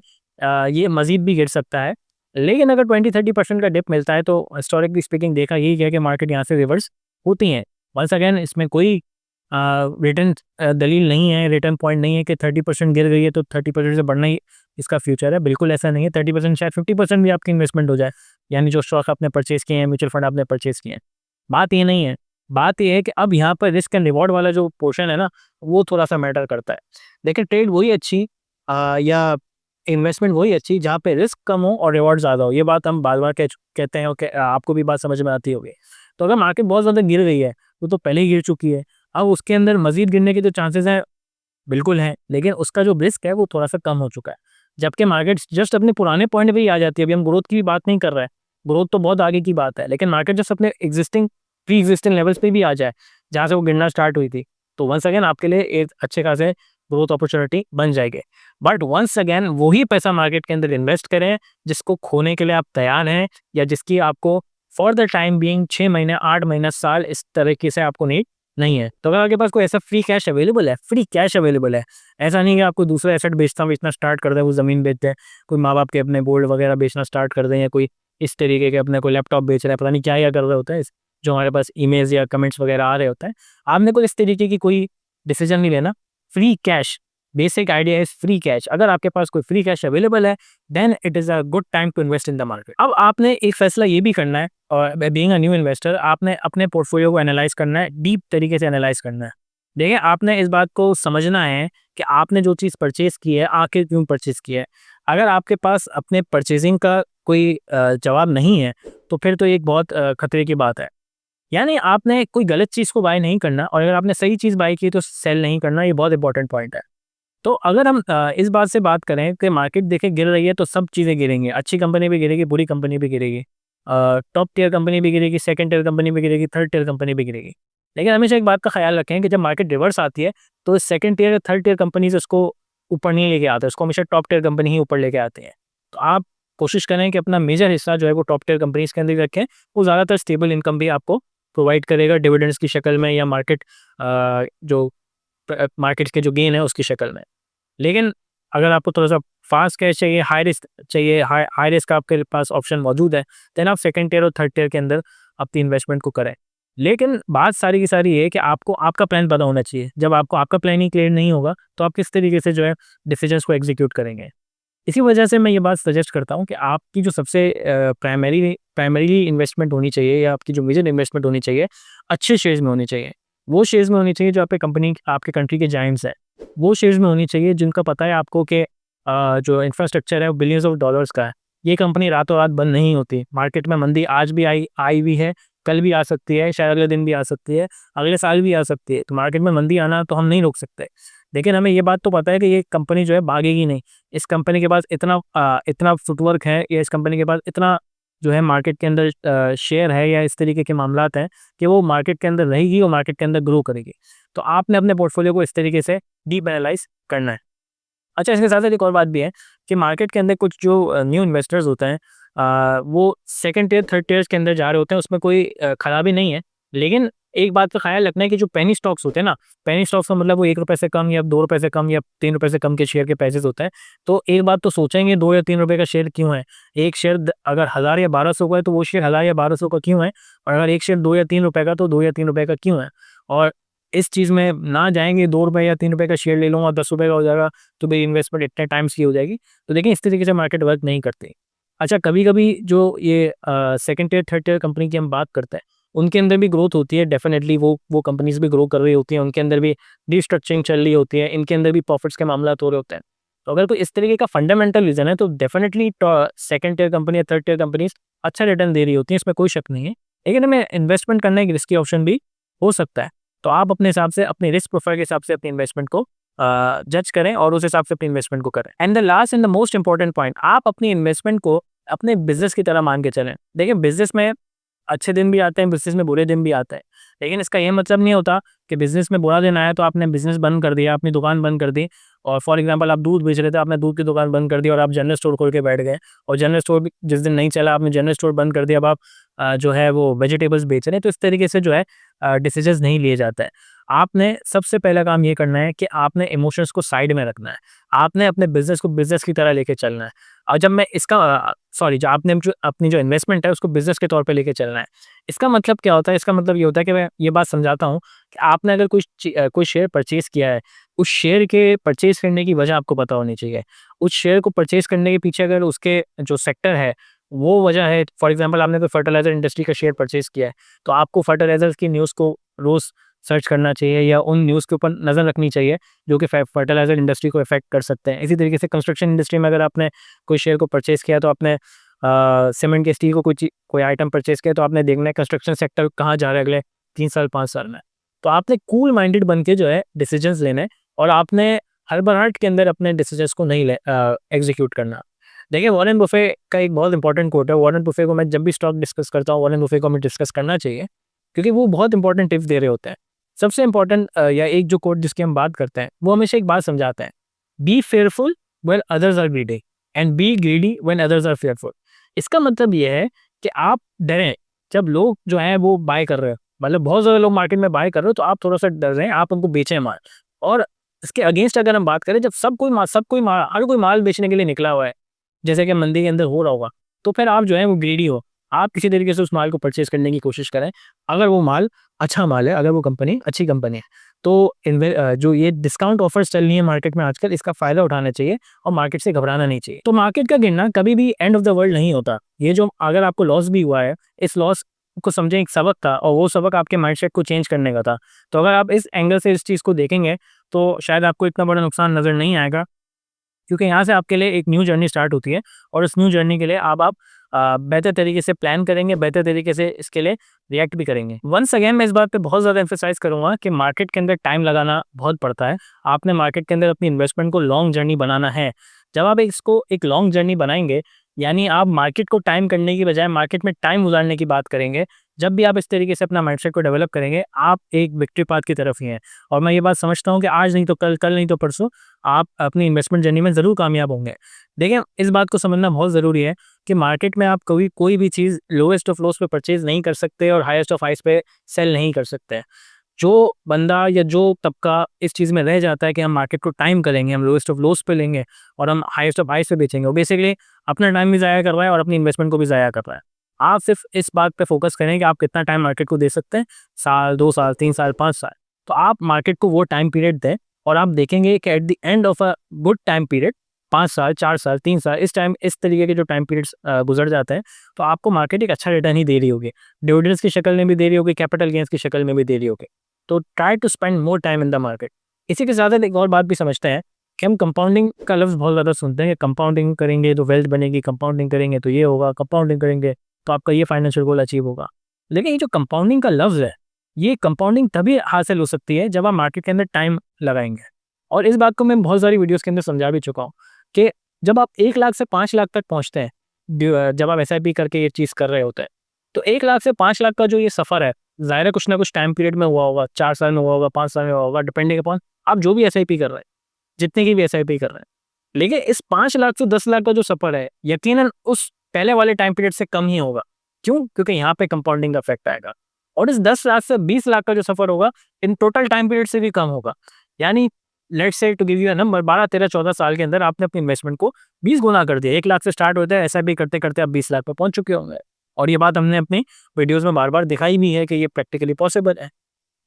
ये मज़ीद भी गिर सकता है। लेकिन अगर 20-30% का डिप मिलता है तो हिस्टोरिकली स्पीकिंग देखा यही है कि मार्केट यहाँ से रिवर्स होती हैं। वंस अगेन इसमें कोई रिटर्न दलील नहीं है, रिटर्न पॉइंट नहीं है कि 30% गिर गई है तो 30% से बढ़ना ही इसका फ्यूचर है। बिल्कुल ऐसा नहीं है। 30% शायद 50% भी आपकी इन्वेस्टमेंट हो जाए, यानी जो स्टॉक आपने परचेज़ किए हैं, म्यूचुअल फंड आपने परचेज़ किए हैं। बात ये नहीं है, बात ये है कि अब यहाँ पर रिस्क एंड रिवॉर्ड वाला जो पोर्शन है ना, वो थोड़ा-सा मैटर करता है। देखिए ट्रेड वही अच्छी या इन्वेस्टमेंट वही अच्छी जहाँ पे रिस्क कम हो और रिवॉर्ड ज़्यादा हो। ये बात हम बार-बार कहते हैं और आपको भी बात समझ में आती होगी। तो अगर मार्केट बहुत ज़्यादा गिर गई है, वो तो पहले ही गिर चुकी है। अब उसके अंदर मज़ीद गिरने के जो चांसेस हैं, बिल्कुल हैं, लेकिन उसका जो रिस्क है वो थोड़ा-सा कम हो चुका है। जबकि मार्केट जस्ट अपने पुराने पॉइंट पे ही आ जाती है। अभी हम ग्रोथ की भी बात नहीं कर रहे हैं, ग्रोथ तो बहुत आगे की बात है, लेकिन मार्केट जस्ट अपने प्री एक्जिस्टिंग लेवल्स पे भी आ जाए, जहाँ से वो गिरना स्टार्ट हुई थी, तो वंस अगेन आपके लिए एक अच्छे खासे ग्रोथ अपॉर्चुनिटी बन जाएगी। बट वंस अगेन वही पैसा मार्केट के अंदर इन्वेस्ट करें जिसको खोने के लिए आप तैयार हैं, या जिसकी आपको फॉर द टाइम बीइंग 6 महीने, 8 महीना, साल इस तरीके से आपको नीड नहीं है। तो अगर आपके पास कोई ऐसा फ्री कैश अवेलेबल है, ऐसा नहीं कि आपको दूसरा एसेट बेचना स्टार्ट कर दें, वो ज़मीन बेच दें, कोई माँ-बाप के अपने गोल्ड वगैरह बेचना स्टार्ट कर दें, या कोई इस तरीके के अपने कोई लैपटॉप बेच रहे हैं, पता नहीं क्या कर रहे होते हैं, जो हमारे पास ईमेल्स या कमेंट्स वगैरह आ रहे होते हैं। आपने कोई इस तरीके की कोई डिसीजन नहीं लेना। Free cash, basic idea is free cash. अगर आपके पास कोई फ्री कैश अवेलेबल है, then it is a good time to invest in the market. अब आपने एक फैसला ये भी करना है, और बीइंग अ न्यू इन्वेस्टर आपने अपने पोर्टफोलियो को एनालाइज करना है, डीप तरीके से एनालाइज करना है। देखिए आपने इस बात को समझना है कि आपने जो चीज़ परचेज़ की है, आखिर क्यों परचेज़ की है। अगर आपके पास अपने परचेजिंग का कोई जवाब नहीं है, तो फिर तो एक बहुत खतरे की बात है। यानी आपने कोई गलत चीज़ को बाय नहीं करना, और अगर आपने सही चीज़ बाय की तो सेल नहीं करना, ये बहुत इंपॉर्टेंट पॉइंट है। तो अगर हम इस बात से बात करें कि मार्केट देखिए गिर रही है तो सब चीज़ें गिरेंगी, अच्छी कंपनी भी गिरेगी, बुरी कंपनी भी गिरेगी, टॉप टियर कंपनी भी गिरेगी, सेकंड टियर कंपनी भी गिरेगी, थर्ड टियर कंपनी भी गिरेगी। लेकिन हमेशा एक बात का ख्याल रखें कि जब मार्केट रिवर्स आती है तो सेकंड टियर या थर्ड टियर कंपनीज उसको ऊपर नहीं लेके आते, उसको हमेशा टॉप टियर कंपनी ही ऊपर लेके आते हैं। तो आप कोशिश करें कि अपना मेजर हिस्सा जो है वो टॉप टियर कंपनीज के अंदर ही रखें। वो ज़्यादातर स्टेबल इनकम भी आपको प्रोवाइड करेगा डिविडेंड्स की शक्ल में, या जो मार्केट के जो गेन है उसकी शक्ल में। लेकिन अगर आपको थोड़ा-सा फास्ट कैश चाहिए, हाई रिस्क चाहिए, हाई हाई रिस्क आपके पास ऑप्शन मौजूद है, देन आप सेकंड टियर और थर्ड टियर के अंदर अपनी इन्वेस्टमेंट को करें। लेकिन बात सारी की सारी ये है कि आपको आपका प्लान पता होना चाहिए। जब आपको आपका प्लान ही क्लियर नहीं होगा, तो आप किस तरीके से जो है डिसीजंस को एग्जीक्यूट करेंगे। इसी वजह से मैं ये बात सजेस्ट करता हूँ कि आपकी जो सबसे प्राइमरीली इन्वेस्टमेंट होनी चाहिए, या आपकी जो मेजर इन्वेस्टमेंट होनी चाहिए, अच्छे शेयर्स में होनी चाहिए। वो शेयर्स में होनी चाहिए जो आपके कंट्री के जायंट्स हैं। वो शेयर्स में होनी चाहिए जिनका पता है आपको कि जो इंफ्रास्ट्रक्चर है वो बिलियंस ऑफ डॉलर्स का है। ये कंपनी रातों रात बंद नहीं होती। मार्केट में मंदी आज भी आई आई हुई है, कल भी आ सकती है, शायद अगले दिन भी आ सकती है, अगले साल भी आ सकती है। तो मार्केट में मंदी आना तो हम नहीं रोक सकते। लेकिन हमें ये बात तो पता है कि ये कंपनी जो है भागेगी नहीं। इस कंपनी के पास इतना फुटवर्क है, या इस कंपनी के पास इतना जो है मार्केट के अंदर शेयर है, या इस तरीके के मामलात हैं कि वो मार्केट के अंदर रहेगी और मार्केट के अंदर ग्रो करेगी। तो आपने अपने पोर्टफोलियो को इस तरीके से डीपेनलाइज़ करना है। अच्छा, इसके साथ-साथ एक और बात भी है कि मार्केट के अंदर कुछ जो न्यू इन्वेस्टर्स होते हैं, वो सेकंड टियर, थर्ड टियर्स के अंदर जा रहे होते हैं, उसमें कोई खराबी नहीं है। लेकिन एक बात का ख़्याल रखना है कि जो पेनी स्टॉक्स होते हैं ना, पेनी स्टॉक्स का मतलब वो ₹1 से कम, या ₹2 से कम, या ₹3 से कम के शेयर के प्राइसेज़ होते हैं। तो एक बात तो सोचेंगे, ₹2 या ₹3 का शेयर क्यों है? एक शेयर अगर 1000 या 1200 का है, तो वो शेयर 1000 या 1200 का क्यों है? और अगर एक शेयर ₹2 या ₹3 का, तो ₹2 या ₹3 का क्यों है? और इस चीज़ में ना जाएँगे, ₹2 या ₹3 का शेयर ले लूँगा, ₹10 का हो जाएगा, तो मेरी इन्वेस्टमेंट इतने टाइम्स की हो जाएगी। तो देखिए, इस तरीके से मार्केट वर्क नहीं करती। अच्छा, कभी-कभी जो ये second tier, third tier company की हम बात करते हैं, उनके अंदर भी ग्रोथ होती है। डेफ़िनेटली वो कंपनीज़ भी ग्रो कर रही होती हैं, उनके अंदर भी रीस्ट्रक्चरिंग चल रही होती है, इनके अंदर भी प्रॉफ़िट्स के मामलात हो रहे होते हैं। तो अगर कोई इस तरीके का फंडामेंटल रीज़न है, तो डेफ़िनेटली सेकंड टियर कंपनी या थर्ड टियर कंपनीज़ अच्छा रिटर्न दे रही होती हैं, इसमें कोई शक नहीं है। लेकिन हमें इन्वेस्टमेंट करना एक रिस्की ऑप्शन भी हो सकता है। तो आप अपने हिसाब से, अपने रिस्क प्रोफ़ाइल के हिसाब से अपनी इन्वेस्टमेंट को जज करें, और उस हिसाब से अपनी इन्वेस्टमेंट को करें। And the last and the most important point, आप अपनी इन्वेस्टमेंट को अपने बिज़नेस की तरह मान के चलें। देखिए, बिज़नेस में अच्छे दिन भी आते हैं, बिज़नेस में बुरे दिन भी आते हैं। लेकिन इसका ये मतलब नहीं होता कि बिज़नेस में बुरा दिन आया तो आपने बिज़नेस बंद कर दिया, अपनी दुकान बंद कर दी, और फॉर एग्ज़ाम्पल आप दूध बेच रहे थे, आपने दूध की दुकान बंद कर दी और आप जनरल स्टोर खोल के बैठ गए, और जनरल स्टोर भी जिस दिन नहीं चला, आपने जनरल स्टोर बंद कर दिया, अब आप जो है वो वेजिटेबल्स बेच रहे हैं। तो इस तरीके से जो है डिसीजंस नहीं लिए जाते हैं। आपने सबसे पहला काम ये करना है कि आपने इमोशंस को साइड में रखना है। आपने अपने बिज़नेस को बिज़नेस की तरह लेके चलना है। और जब मैं इसका जो आपने जो अपनी जो इन्वेस्टमेंट है उसको बिज़नेस के तौर पे लेके चलना है। इसका मतलब क्या होता है? इसका मतलब ये होता है कि मैं ये बात समझाता हूँ कि आपने अगर कोई शेयर परचेज़ किया है, उस शेयर के परचेज़ करने की वजह आपको पता होनी चाहिए। उस शेयर को परचेज़ करने के पीछे अगर उसके जो सेक्टर है, वो वजह है। फॉर एग्ज़ाम्पल आपने कोई फर्टिलाइज़र इंडस्ट्री का शेयर परचेज़ किया है, तो आपको फर्टिलाइज़र्स की न्यूज़ को रोज़ सर्च करना चाहिए, या उन न्यूज़ के ऊपर नज़र रखनी चाहिए जो कि फर्टिलाइज़र इंडस्ट्री को इफ़ेक्ट कर सकते हैं। इसी तरीके से कंस्ट्रक्शन इंडस्ट्री में अगर आपने कोई शेयर को परचेज़ किया, तो आपने सीमेंट के स्टील को कोई आइटम परचेज़ किया, तो आपने देखना है कंस्ट्रक्शन सेक्टर कहाँ जा रहा है अगले 3 साल 5 साल में। तो आपने कूल माइंडेड बन के जो है डिसीजंस लेने हैं, और आपने हड़बड़ाहट के अंदर अपने डिसीजंस को नहीं एग्जीक्यूट करना। देखिए, वॉरेन बुफे का एक बहुत इंपॉर्टेंट कोट है। वॉरेन बुफे को मैं जब भी स्टॉक डिस्कस करता हूँ, वॉरेन बुफे को हमें डिस्कस करना चाहिए, क्योंकि वो बहुत इंपॉर्टेंट टिप्स दे रहे होते हैं। सबसे इम्पोर्टेंट या एक जो कोट जिसकी हम बात करते हैं, वो हमेशा एक बात समझाते हैं, be fearful when others are greedy, and be greedy when others are fearful. इसका मतलब ये है कि आप डरें जब लोग जो हैं वो बाय कर रहे हैं, मतलब बहुत ज़्यादा लोग मार्केट में बाय कर रहे हो, तो आप थोड़ा सा डर रहे हैं, आप उनको बेचें माल। और इसके अगेंस्ट अगर हम बात करें, जब हर कोई माल बेचने के लिए निकला हुआ है, जैसे कि मंदी के अंदर हो रहा होगा, तो फिर आप जो है वो ग्रीडी हो, आप किसी तरीके से उस माल को परचेज़ करने की कोशिश करें। अगर वो माल अच्छा माल है, अगर वो कंपनी अच्छी कंपनी है, तो जो ये डिस्काउंट ऑफर्स चल रही है मार्केट में आजकल, इसका फ़ायदा उठाना चाहिए और मार्केट से घबराना नहीं चाहिए। तो मार्केट का गिरना कभी भी एंड ऑफ द वर्ल्ड नहीं होता। ये जो अगर आपको लॉस भी हुआ है, इस लॉस को समझें एक सबक था, और वो सबक आपके माइंडसेट को चेंज करने का था। तो अगर आप इस एंगल से इस चीज़ को देखेंगे, तो शायद आपको इतना बड़ा नुकसान नज़र नहीं आएगा। क्योंकि यहाँ से आपके लिए एक न्यू जर्नी स्टार्ट होती है और उस न्यू जर्नी के लिए आप बेहतर तरीके से प्लान करेंगे, बेहतर तरीके से इसके लिए रिएक्ट भी करेंगे। वंस अगेन मैं इस बात पे बहुत ज़्यादा एम्फेसाइज़ करूँगा कि मार्केट के अंदर टाइम लगाना बहुत पड़ता है। आपने मार्केट के अंदर अपनी इन्वेस्टमेंट को लॉन्ग जर्नी बनाना है। जब आप इसको एक लॉन्ग जर्नी बनाएँगे, यानी आप मार्केट को टाइम करने की बजाय मार्केट में टाइम गुज़ारने की बात करेंगे। जब भी आप इस तरीके से अपना माइंडसेट को डेवलप करेंगे, आप एक विक्ट्री पाथ की तरफ ही हैं। और मैं ये बात समझता हूँ कि आज नहीं तो कल, कल नहीं तो परसों आप अपनी इन्वेस्टमेंट जर्नी में ज़रूर कामयाब होंगे। देखिए, इस बात को समझना बहुत ज़रूरी है कि मार्केट में आप कभी कोई भी चीज़ लोएस्ट ऑफ लोस पे परचेज़ नहीं कर सकते और हाईएस्ट ऑफ हाइज़ पे सेल नहीं कर सकते। जो बंदा या जो तबका इस चीज़ में रह जाता है कि हम मार्केट को टाइम करेंगे, हम लोएस्ट ऑफ लोस पे लेंगे और हम हाईएस्ट ऑफ हाइज़ पे बेचेंगे, वो बेसिकली अपना टाइम भी ज़ाया कर रहा है और अपनी इन्वेस्टमेंट को भी ज़ाया कर रहा है। आप सिर्फ इस बात पे फोकस करें कि आप कितना टाइम मार्केट को दे सकते हैं, साल, 2 साल, 3 साल, 5 साल। तो आप मार्केट को वो टाइम पीरियड दें और आप देखेंगे कि at the end of a good time period 5 साल, 4 साल, 3 साल इस तरीके के जो टाइम पीरियड्स गुजर जाते हैं, तो आपको मार्केट एक अच्छा रिटर्न ही दे रही होगी। डिविडेंड्स की शक्ल में भी दे रही होगी, कैपिटल गेन्स की शक्ल में भी दे रही होगी। तो try to spend more time in the market. इसी के साथ एक और बात भी समझते हैं कि हम कंपाउंडिंग का लफ्ज़ बहुत ज़्यादा सुनते हैं कि कंपाउंडिंग करेंगे तो वेल्थ बनेगी, कंपाउंडिंग करेंगे तो ये होगा, कंपाउंडिंग करेंगे तो आपका ये फाइनेंशियल गोल अचीव होगा। लेकिन ये जो कंपाउंडिंग का लफ्ज़ है, ये कंपाउंडिंग तभी हासिल हो सकती है जब आप मार्केट के अंदर टाइम लगाएँगे। और इस बात को मैं बहुत सारी वीडियोज़ के अंदर समझा भी चुका हूँ कि जब आप 1 लाख से 5 लाख तक पहुँचते हैं, जब आप एसआईपी करके ये चीज़ कर रहे होते हैं, तो 1 लाख से 5 लाख का जो ये सफ़र है, ज़ाहिर है कुछ ना कुछ टाइम पीरियड में हुआ होगा, 4 साल में हुआ होगा, 5 साल में हुआ होगा, डिपेंडिंग अपॉन आप जो भी एसआईपी कर रहे हैं, जितने की भी एसआईपी कर रहे हैं। लेकिन इस 5 लाख से 10 लाख का जो सफ़र है, यकीनन उस पहले वाले टाइम पीरियड से कम ही होगा। क्यों? क्योंकि यहाँ पे कंपाउंडिंग का इफेक्ट आएगा। और इस 10 लाख से 20 लाख का जो सफ़र होगा, इन टोटल टाइम पीरियड से भी कम होगा। यानी let's say to give you a number, 12, 13, 14 साल के अंदर आपने अपनी इन्वेस्टमेंट को 20 गुना कर दिया। 1 लाख से स्टार्ट होता है, एसआईपी करते-करते आप 20 लाख पे पहुँच चुके होंगे। और ये बात हमने अपनी वीडियोज़ में बार-बार दिखाई भी है कि ये प्रैक्टिकली पॉसिबल है।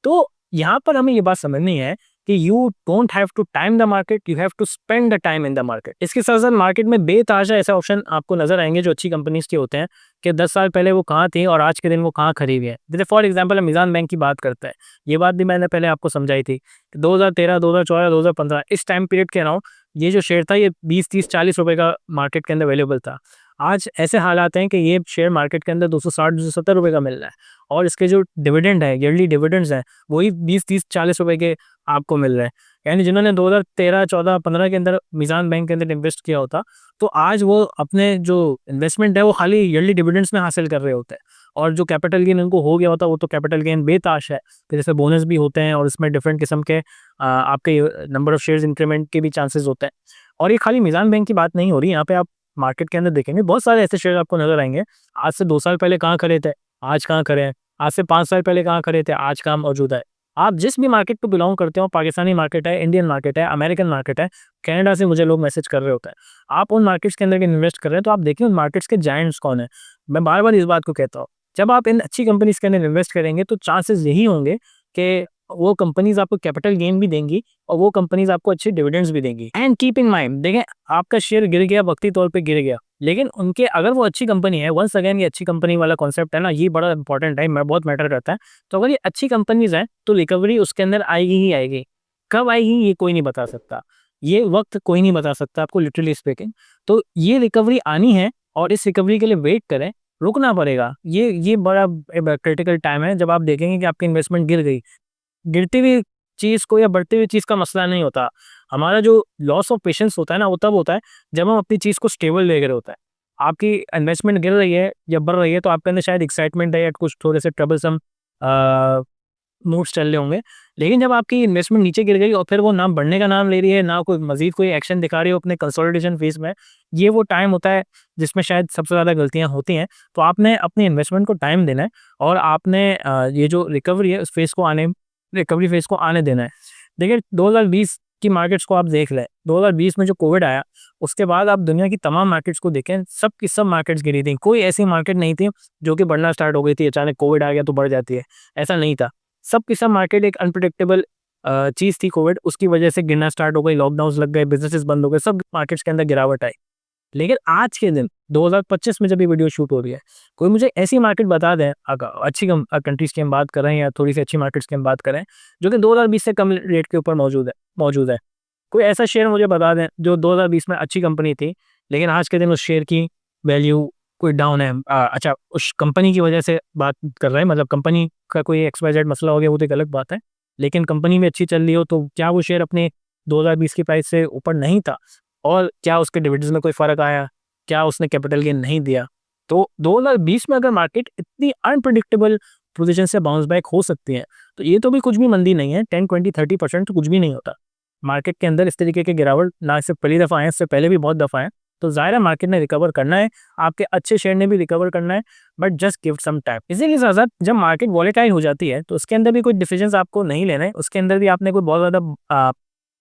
तो यहाँ पर हमें ये बात समझनी है कि you don't have to time the market, you have to spend the time in the market. इसके साथ-साथ मार्केट में बेतहाशा ऐसे ऑप्शन आपको नज़र आएँगे जो अच्छी कंपनीज़ के होते हैं कि 10 साल पहले वो कहाँ थी और आज के दिन वो कहाँ खड़ी हुई है। जैसे फॉर एग्जांपल हम मीज़ान बैंक की बात करते हैं। ये बात भी मैंने पहले आपको समझाई थी कि 2013, 2014, 2015 इस टाइम पीरियड के अराउंड ये जो शेयर था ये 20, 30, 40 रुपए का मार्केट के अंदर अवेलेबल था। आज ऐसे हालात हैं कि ये शेयर मार्केट के अंदर 260, 270 रुपए का मिल रहा है और इसके जो डिविडेंड है, ईयरली डिविडेंड्स हैं, वही 20, 30, 40 रुपए के आपको मिल रहे हैं। यानी जिन्होंने 2013, 14, 15 के अंदर मीज़ान बैंक के अंदर इन्वेस्ट किया होता, तो आज वो अपने जो इन्वेस्टमेंट है वो खाली ईयरली डिविडेंड्स में हासिल कर रहे होते हैं। और जो कैपिटल गेन उनको हो गया होता, वो तो कैपिटल गेन बेताश है। फिर जैसे बोनस भी होते हैं और इसमें डिफरेंट किस्म के आपके नंबर ऑफ शेयर्स इंक्रीमेंट के भी चांसेस होते हैं। और ये खाली मीज़ान बैंक की बात नहीं हो रही, यहाँ पे आप मार्केट के अंदर देखेंगे बहुत सारे ऐसे शेयर आपको नज़र आएँगे। आज से 2 साल पहले कहाँ खड़े थे, आज कहाँ खड़े हैं। आज से 5 साल पहले कहाँ खड़े थे, आज कहाँ मौजूद है। आप जिस भी मार्केट को बिलॉन्ग करते हो, पाकिस्तानी मार्केट है, इंडियन मार्केट है, अमेरिकन मार्केट है, कनाडा से मुझे लोग मैसेज कर रहे होते हैं। आप उन मार्केट्स के अंदर इन्वेस्ट कर रहे हैं, तो आप देखिए उन मार्केट्स के जायंट्स कौन है। मैं बार-बार इस बात को कहता हूँ, जब आप इन अच्छी कंपनीज़ के अंदर इन्वेस्ट करेंगे, तो चांसेस यही होंगे कि वो कंपनीज़ आपको कैपिटल गेन भी देंगी और वो कंपनीज़ आपको अच्छे डिविडेंड्स भी देंगी। एंड कीप इन माइंड, देखें आपका शेयर गिर गया, वक्ती तौर पे गिर गया, लेकिन उनके अगर वो अच्छी कंपनी है, वंस अगेन ये अच्छी कंपनी वाला कॉन्सेप्ट है ना, ये बड़ा इंपॉर्टेंट है, बहुत मैटर करता है। तो अगर ये अच्छी कंपनीज़ हैं, तो रिकवरी उसके अंदर आएगी ही आएगी। कब आएगी ये कोई नहीं बता सकता, ये वक्त कोई नहीं बता सकता आपको, लिटरली स्पीकिंग। तो ये रिकवरी आनी है और इस रिकवरी के लिए वेट करें, रुकना पड़ेगा। ये बड़ा क्रिटिकल टाइम है जब आप देखेंगे कि आपकी इन्वेस्टमेंट गिर गई। गिरती हुई चीज़ को या बढ़ती हुई चीज़ का मसला नहीं होता। हमारा जो लॉस ऑफ पेशेंस होता है ना, वो तब होता है जब हम अपनी चीज़ को स्टेबल देख रहे होते हैं। आपकी इन्वेस्टमेंट गिर रही है या बढ़ रही है, तो आपके अंदर शायद एक्साइटमेंट है या कुछ थोड़े से ट्रबलसम मूड्स चल रहे होंगे। लेकिन जब आपकी इन्वेस्टमेंट नीचे गिर गई और फिर वो ना बढ़ने का नाम ले रही है, ना कोई मज़ीद कोई एक्शन दिखा रही हो अपने कंसोलिडेशन फेज़ में, ये वो टाइम होता है जिसमें शायद सबसे ज़्यादा गलतियाँ होती हैं। तो आपने अपनी इन्वेस्टमेंट को टाइम देना है और आपने ये जो रिकवरी है, उस रिकवरी फेज़ को आने देना है। देखिए 2020 की मार्केट्स को आप देख लें, 2020 में जो कोविड आया, उसके बाद आप दुनिया की तमाम मार्केट्स को देखें, सब की सब मार्केट्स गिरी थी। कोई ऐसी मार्केट नहीं थी जो कि बढ़ना स्टार्ट हो गई थी, अचानक कोविड आ गया तो बढ़ जाती है, ऐसा नहीं था। सब की सब मार्केट एक अनप्रेडिक्टेबल चीज़ थी कोविड, उसकी वजह से गिरना स्टार्ट हो गई, लॉकडाउन्स लग गए, बिज़नेसेस बंद हो गए, सब मार्केट्स के अंदर गिरावट आई। लेकिन आज के दिन 2025 में जब ये वीडियो शूट हो रही है, कोई मुझे ऐसी मार्केट बता दें, अच्छी कंट्रीज़ की हम बात कर रहे हैं या थोड़ी सी अच्छी मार्केट्स की हम बात करें, जो कि 2020 से कम रेट के ऊपर मौजूद है। कोई ऐसा शेयर मुझे बता दें जो 2020 में अच्छी कंपनी थी, लेकिन आज के दिन उस शेयर की वैल्यू कोई डाउन है। अच्छा, उस कंपनी की वजह से बात कर रहे हैं, मतलब कंपनी का कोई एक्स-वाई-ज़ेड मसला हो गया वो तो एक अलग बात है। लेकिन कंपनी भी अच्छी चल रही हो तो क्या वो शेयर अपने 2020 की प्राइस से ऊपर नहीं था? और क्या उसके डिविडेंड्स में कोई फ़र्क आया? क्या उसने कैपिटल गेन नहीं दिया? तो 2020 में अगर मार्केट इतनी अनप्रेडिक्टेबल पोज़ीशन से बाउंस बैक हो सकती है, तो ये तो भी कुछ भी मंदी नहीं है। 10, 20, 30% तो कुछ भी नहीं होता। मार्केट के अंदर इस तरीके के गिरावट ना सिर्फ पहली दफ़ा आए हैं, इससे पहले भी बहुत दफ़ा आए हैं। तो ज़ाहिर है मार्केट ने रिकवर करना है, आपके अच्छे शेयर ने भी रिकवर करना है, but just give some time. इसी के साथ-साथ जब मार्केट वॉलेटाइल हो जाती है, तो उसके अंदर भी कोई डिसीजंस आपको नहीं लेने हैं, उसके अंदर भी आपने कोई बहुत ज़्यादा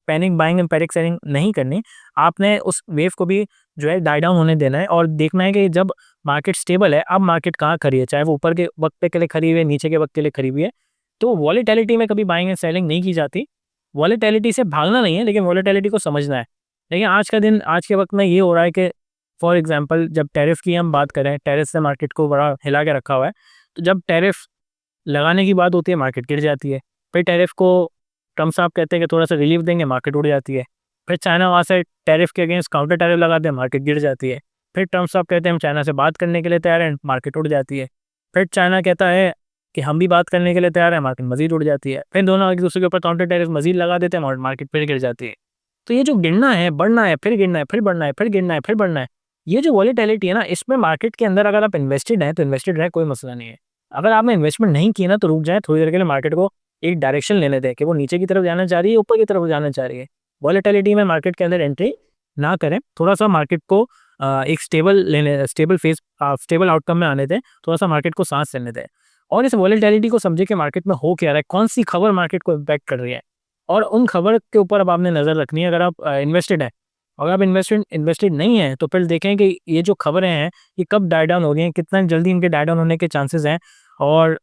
panic buying and panic selling नहीं करनी। आपने उस वेव को भी जो है डाई डाउन होने देना है और देखना है कि जब मार्केट स्टेबल है, अब मार्केट कहाँ खड़ी है, चाहे वो ऊपर के वक़्त पे के लिए खड़ी हुई है, नीचे के वक़्त के लिए खड़ी हुई है। तो वॉलेटिलिटी में कभी बाइंग एंड सेलिंग नहीं की जाती। वॉलेटिलिटी से भागना नहीं है, लेकिन वॉलेटिलिटी को समझना है। लेकिन आज का दिन, आज के वक़्त में ये हो रहा है कि फॉर एग्ज़ाम्पल जब टैरिफ की हम बात करें, टैरिफ से मार्केट को बड़ा हिला के रखा हुआ है। तो जब टैरिफ लगाने की बात होती है, मार्केट गिर जाती है। फिर टैरिफ को ट्रम्प साहब कहते हैं कि थोड़ा-सा रिलीफ देंगे, मार्केट उड़ जाती है। फिर चाइना वहाँ से टैरिफ के अगेंस्ट काउंटर टैरिफ लगाते हैं, मार्केट गिर जाती है। फिर ट्रम्प साहब कहते हैं हम चाइना से बात करने के लिए तैयार हैं, मार्केट उड़ जाती है। फिर चाइना कहता है कि हम भी बात करने के लिए तैयार हैं, मार्केट मज़ीद उड़ जाती है। फिर दोनों एक-दूसरे के ऊपर काउंटर टैरिफ मज़ीद लगा देते हैं और मार्केट फिर गिर जाती है। तो ये जो गिरना है, बढ़ना है, फिर गिरना है, फिर बढ़ना है, फिर गिरना है, फिर बढ़ना है, ये जो वॉलेटिलिटी है ना, इसमें मार्केट के अंदर अगर आप इन्वेस्टेड हैं, तो इन्वेस्टेड रहें, कोई मसला नहीं है। अगर आपने इन्वेस्टमेंट नहीं की ना, तो रुक जाएँ, थोड़ी देर के लिए मार्केट को एक डायरेक्शन लेने दें कि वो नीचे की तरफ जाना चाह रही है, ऊपर की तरफ जाना चाह रही है। वॉलेटिलिटी में मार्केट के अंदर एंट्री ना करें, थोड़ा-सा मार्केट को एक स्टेबल फेज़ स्टेबल आउटकम में आने दें, थोड़ा-सा मार्केट को साँस लेने दें और इस वॉलेटिलिटी को समझें कि मार्केट में हो क्या रहा है, कौन-सी खबर मार्केट को इम्पैक्ट कर रही है और उन खबर के ऊपर अब आपने नज़र रखनी है अगर आप इन्वेस्टेड हैं। अगर आप इन्वेस्टेड नहीं हैं, तो फिर देखें कि ये जो खबरें हैं, ये कब डाई डाउन हो रही हैं, कितना जल्दी इनके डाई डाउन होने के चांसेस हैं और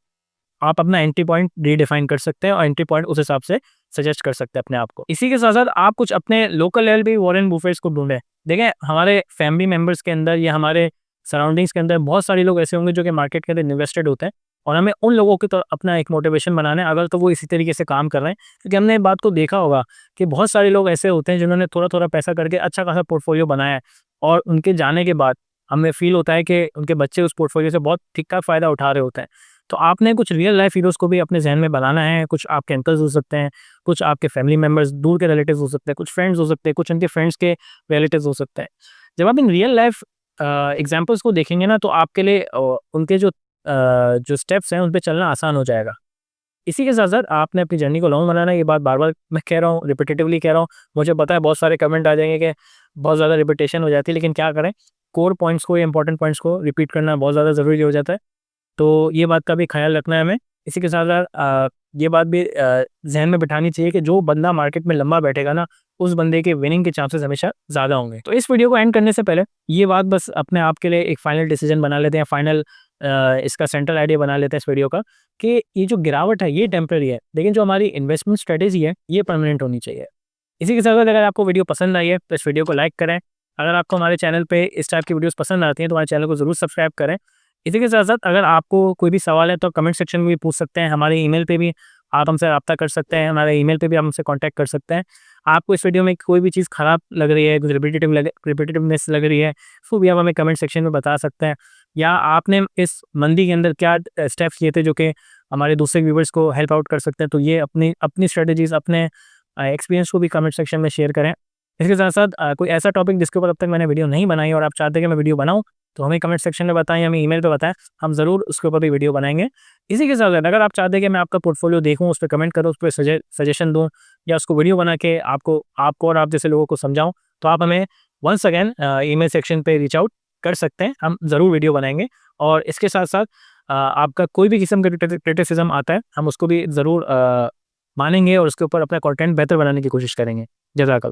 आप अपना एंट्री पॉइंट रीडिफाइन कर सकते हैं और एंट्री पॉइंट उस हिसाब से सजेस्ट कर सकते हैं अपने आप को। इसी के साथ-साथ आप कुछ अपने लोकल लेवल पे वॉरेन बुफेट्स को ढूँढें। देखें, हमारे फैमिली मेंबर्स के अंदर या हमारे सराउंडिंग्स के अंदर बहुत सारे लोग ऐसे होंगे जो कि मार्केट के अंदर इन्वेस्टेड होते हैं और हमें उन लोगों की तरफ अपना एक मोटिवेशन बनाना है, अगर तो वो इसी तरीके से काम कर रहे हैं। क्योंकि हमने ये बात को देखा होगा कि बहुत सारे लोग ऐसे होते हैं जिन्होंने थोड़ा-थोड़ा पैसा करके अच्छा खासा पोर्टफोलियो बनाया है और उनके जाने के बाद हमें फ़ील होता है कि उनके बच्चे उस पोर्टफोलियो से बहुत ठीक-ठाक फ़ायदा उठा रहे होते हैं। तो आपने कुछ रियल लाइफ हीरोज़ को भी अपने ज़हन में बनाना है, कुछ आपके अंकल्स हो सकते हैं, कुछ आपके फैमिली मेंबर्स, दूर के रिलेटिव्स हो सकते हैं, कुछ फ्रेंड्स हो सकते हैं, कुछ उनके फ्रेंड्स के रिलेटिव्स हो सकते हैं। जब आप इन रियल लाइफ एग्ज़ाम्पल्स को देखेंगे ना, तो आपके लिए उनके जो स्टेप्स हैं, उन पे चलना आसान हो जाएगा। इसी के साथ-साथ आपने अपनी जर्नी को लॉन्ग बनाना है, ये बात बार-बार मैं कह रहा हूँ, रिपिटिटिवली कह रहा हूँ। मुझे पता है बहुत सारे कमेंट आ जाएँगे कि बहुत ज़्यादा रिपिटेशन हो जाती है, लेकिन क्या करें, कोर पॉइंट्स को या इंपॉर्टेंट पॉइंट्स को रिपीट करना बहुत ज़्यादा ज़रूरी हो जाता है। तो ये बात का भी ख़्याल रखना है हमें। इसी के साथ-साथ ये बात भी ज़हन में बिठानी चाहिए कि जो बंदा मार्केट में लंबा बैठेगा ना, उस बंदे के विनिंग के चांसेस हमेशा ज़्यादा होंगे। तो इस वीडियो को एंड करने से पहले ये बात बस अपने आप के लिए एक फाइनल डिसीजन बना लेते हैं, फाइनल इसका सेंट्रल आइडिया बना लेते हैं इस वीडियो का कि ये जो गिरावट है, ये टेम्परेरी है, लेकिन जो हमारी इन्वेस्टमेंट स्ट्रैटेजी है, ये परमानेंट होनी चाहिए। इसी के साथ-साथ अगर आपको वीडियो पसंद आई है, तो इस वीडियो को लाइक करें। अगर आपको हमारे चैनल पे इस टाइप की वीडियोज़ पसंद आती हैं, तो हमारे चैनल को ज़रूर सब्सक्राइब करें। इसी के साथ-साथ अगर आपको कोई भी सवाल है, तो कमेंट सेक्शन में भी पूछ सकते हैं। हमारे ईमेल पे भी आप हमसे राब्ता कर सकते हैं, हमारे ईमेल पे भी आप हमसे कॉन्टैक्ट कर सकते हैं। आपको इस वीडियो में कोई भी चीज़ खराब लग रही है, कुछ रिपिटिटिवनेस लग रही है, उसको भी आप हमें कमेंट सेक्शन में बता सकते हैं। या आपने इस मंदी के अंदर क्या स्टेप्स लिए थे, जो कि हमारे दूसरे व्यूअर्स को हेल्प आउट कर सकते हैं, तो ये अपनी अपनी स्ट्रैटेजीज़, अपने एक्सपीरियंस को भी कमेंट सेक्शन में शेयर करें। इसके साथ-साथ कोई ऐसा टॉपिक जिसके ऊपर अब तक मैंने वीडियो नहीं बनाई और आप चाहते हैं कि मैं वीडियो बनाऊँ, तो हमें कमेंट सेक्शन में बताएँ, हमें ईमेल पे बताएँ, हम ज़रूर उसके ऊपर भी वीडियो बनाएँगे। इसी के साथ-साथ अगर आप चाहते हैं कि मैं आपका पोर्टफोलियो देखूँ, उस पे कमेंट करूँ, उस पे सजेशन दूँ या उसको वीडियो बना के आपको आपको और आप जैसे लोगों को समझाऊँ, तो आप हमें वंस अगेन ईमेल सेक्शन पे रीच आउट कर सकते हैं। हम ज़रूर वीडियो बनाएँगे और इसके साथ-साथ आपका कोई भी किस्म का क्रिटिसिज़्म आता है, हम उसको भी ज़रूर मानेंगे और उसके ऊपर अपना कंटेंट बेहतर बनाने की कोशिश करेंगे। जज़ाकल्लाह।